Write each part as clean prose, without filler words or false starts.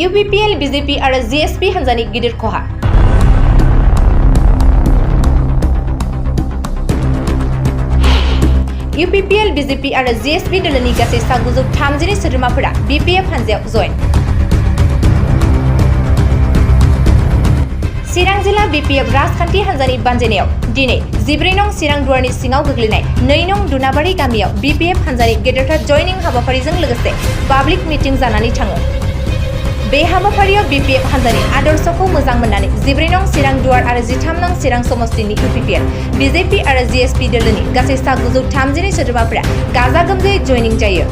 UPPL BJP आरो GSP हान्जानि गिदिर खहा UPPL BJP आरो GSP दोलोनि गासै सा 930 सोद्रोमाफोरा BPF हान्जायाव जयेन। चिरां जिल्ला BPF राजखान्थि हान्जानि बानजायनायाव दिनै 14 नं चिरां दुवारनि सिङाव गोग्लैनाय 2 नं दुनाबारि गामियाव BPF हान्जानि गेदेरथार जयनिं हाबाफारिजों लोगोसे पाब्लिक मिटिं जानानै थाङो। बे हाबाफारियाव BPF हान्जानि आदर्शखौ मोजां मोननानै 14 नं चिरां दुवार आरो 13 नं चिरां समस्तिनि UPPL BJP आरो GSP दोलोनि गासै सा 930 सोद्रोमाफोरा गाजा गोमजायै जयनिं जायो।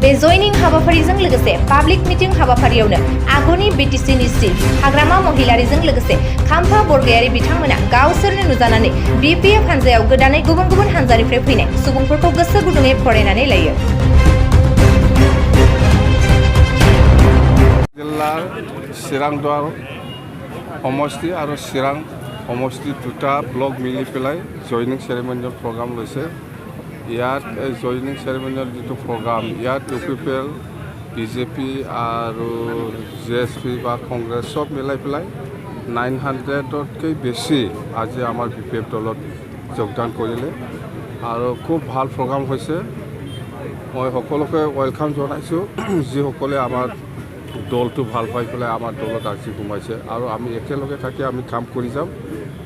बे जयनिं हाबाफारिजों लोगोसे पाब्लिक मिटिं हाबाफारियावनो आगुनि BTCनि चिफ हाग्रामा महिलारिजों लोगोसे खाम्फा बरगयारि बिथांमोना गावसोरनो नुजानानै BPF हान्जायाव गोदानै गुबुन गुबुन हान्जानिफ्राय फैनाय सुबुंफोरखौ गोसो गुदुङै फरायनानै लायो। जिल्लार चिरां दुवार समष्टि आरो चिरां समष्टि दुटा ब्लक मिली पेलाय जयनिं सेरेमनियल प्रग्राम লৈছে। ইয়াত জয়নিং সেৰেমনিৰ যিটো প্ৰগ্ৰাম ইয়াত UPPL BJP আৰু GSP বা কংগ্ৰেছ সব মিলাই পেলাই 900তকৈ বেছি আজি আমাৰ BPF দলত যোগদান কৰিলে আৰু খুব ভাল প্ৰগ্ৰাম হৈছে। মই সকলোকে ওয়েলকাম জনাইছোঁ যিসকলে আমাৰ দলটো ভাল পাই পেলাই আমাৰ দলত আজি সোমাইছে আৰু আমি একেলগে থাকি আমি কাম কৰি যাম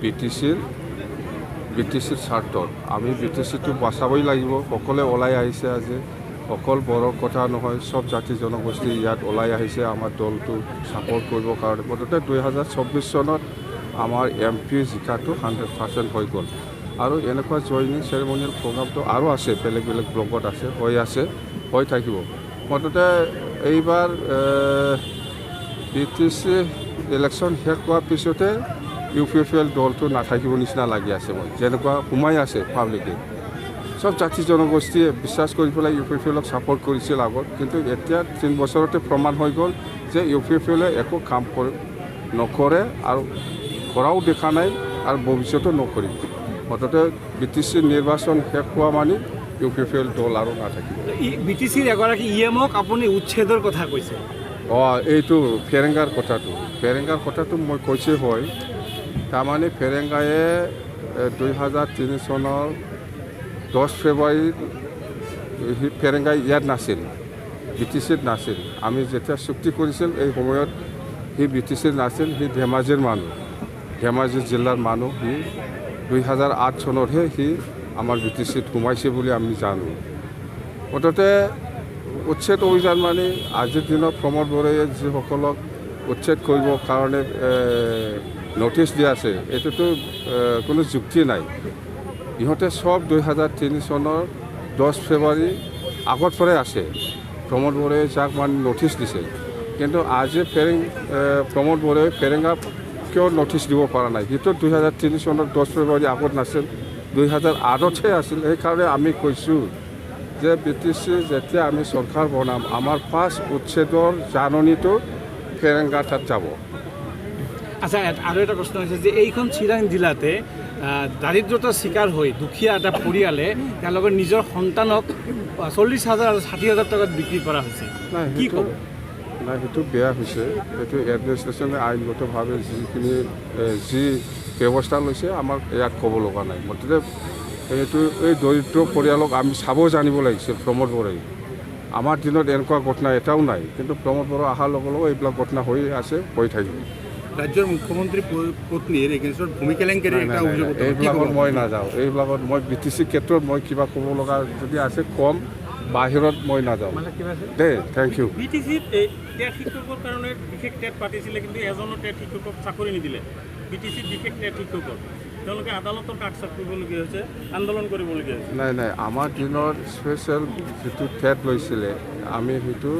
BTCৰ স্বাৰ্থত। আমি BTCটো বাচাবই লাগিব। সকলে ওলাই আহিছে আজি, অকল বড়োৰ কথা নহয়, সব জাতি জনগোষ্ঠী ইয়াত ওলাই আহিছে আমাৰ দলটো ছাপোৰ্ট কৰিবৰ কাৰণে। মুঠতে 2024 চনত আমাৰ MP জিকাটো 100% হৈ গ'ল আৰু এনেকুৱা জয়নিং চেৰেমনিয়েল প্ৰগ্ৰামটো আৰু আছে, বেলেগ বেলেগ ব্লকত আছে, হৈ থাকিব। মুঠতে এইবাৰ BTC ইলেকশ্যন শেষ হোৱাৰ পিছতে UPPL দলটো নাথাকিব নিচিনা লাগি আছে। মই যেনেকুৱা সোমাই আছে পাব্লিকে, সব জাতি জনগোষ্ঠীয়ে বিশ্বাস কৰি পেলাই UPPLক ছাপোৰ্ট কৰিছিল আগত, কিন্তু এতিয়া 3 বছৰতে প্ৰমাণ হৈ গ'ল যে UPPLে একো কাম নকৰে আৰু কৰাও দেখা নাই আৰু ভৱিষ্যতো নকৰিব। মুঠতে BTC নিৰ্বাচন শেষ হোৱা মানে UPPL দল আৰু নাথাকিব। BTCৰ এগৰাকী EMক আপুনি উচ্ছেদৰ কথা কৈছে। এইটো ফেৰেংগাৰ কথাটো মই কৈছে হয়। তাৰমানে ফেৰেংগায়ে 2003 চনৰ 10 ফেব্ৰুৱাৰীত ফেৰেংগাই ইয়াত নাছিল, BTCত নাছিল। আমি যেতিয়া চুক্তি কৰিছিল এই সময়ত সি BTCত নাছিল, সি ধেমাজিৰ মানুহ, ধেমাজি জিলাৰ মানুহ। সি 2008 চনতহে সি আমাৰ BTCত সোমাইছে বুলি আমি জানো। মুঠতে উচ্ছেদ অভিযান মানে আজিৰ দিনত প্ৰমোদ বড়োৱে যিসকলক উচ্ছেদ কৰিবৰ কাৰণে নটিচ দিয়া আছে, এইটোতো কোনো যুক্তি নাই। ইহঁতে সব 2003 চনৰ 10 ফেব্ৰুৱাৰী আগত পৰাই আছে। প্ৰমোদ বড়োৱে যাক মানে নটিচ দিছে, কিন্তু আজি প্ৰমোদ বড়োৱে ফেৰেংগাক কিয় নটিচ দিব পৰা নাই? সিটো 2003 চনৰ 10 ফেব্ৰুৱাৰী আগত নাছিল, 2008তহে আছিল। সেইকাৰণে আমি কৈছোঁ যে BTC যেতিয়া আমি চৰকাৰ বনাম, আমাৰ ফাৰ্ষ্ট উচ্ছেদৰ জাননীটো ফেৰেংগা তাত যাব। আচ্ছা, আৰু এটা প্ৰশ্ন হৈছে যে এইখন চিৰাং জিলাতে দাৰিদ্ৰতাৰ চিকাৰ হৈ দুখীয়া এটা পৰিয়ালে তেওঁলোকৰ নিজৰ সন্তানক 40,000 আৰু 60,000 টকাত বিক্ৰী কৰা হৈছে। কি ক'ব? নাই, সেইটো বেয়া হৈছে। সেইটো এডমিনিষ্ট্ৰেশ্যনে আইনগতভাৱে যিখিনি যি ব্যৱস্থা লৈছে আমাক ইয়াত ক'ব লগা নাই। মুঠতে এইটো এই দৰিদ্ৰ পৰিয়ালক আমি চাব জানিব লাগিছিল। প্ৰমোদ বড়োৱে, আমাৰ দিনত এনেকুৱা ঘটনা এটাও নাই, কিন্তু প্ৰমোদ বড়ো অহাৰ লগে লগে এইবিলাক ঘটনা হৈ আছে, হৈ থাকিব। ৰাজ্যৰ মুখ্যমন্ত্ৰী পত্নীৰ এগেইনষ্টত ভূমি কেলেংকাৰী এটা অভিযোগ। এইবিলাকত মই নাযাওঁ। এইবিলাকত মই BTC ক্ষেত্ৰত মই কিবা ক'ব লগা যদি আছে কম, বাহিৰত মই নাযাওঁ দেই। Thank U. BTCত টেট শিক্ষকৰ কাৰণে বিশেষ টেট পাতিছিলে, কিন্তু এজনো টেট শিক্ষকক চাকৰি নিদিলে। BTCত বিশেষ টেট শিক্ষকৰ তেওঁলোকে আদালতৰ কাষ কৰিবলগীয়া হৈছে, আন্দোলন কৰিবলগীয়া হৈছে। নাই, আমাৰ দিনত স্পেচিয়েল যিটো টেট লৈছিলে আমি সেইটো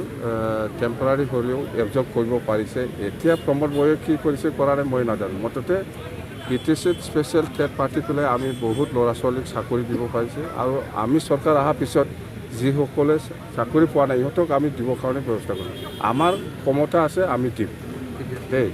টেম্পৰাৰী হ'লেও এবজৰ্ব কৰিব পাৰিছে। এতিয়া প্ৰমোদ বড়োৱে কি কৰিছে কৰা নাই মই নাজানো। মুঠতে BTCত স্পেচিয়েল টেট পাতি পেলাই আমি বহুত ল'ৰা ছোৱালীক চাকৰি দিব পাৰিছে আৰু আমি চৰকাৰ অহাৰ পিছত যিসকলে চাকৰি পোৱা নাই ইহঁতক আমি দিবৰ কাৰণে ব্যৱস্থা কৰিম। আমাৰ ক্ষমতা আছে, আমি দিম দেই।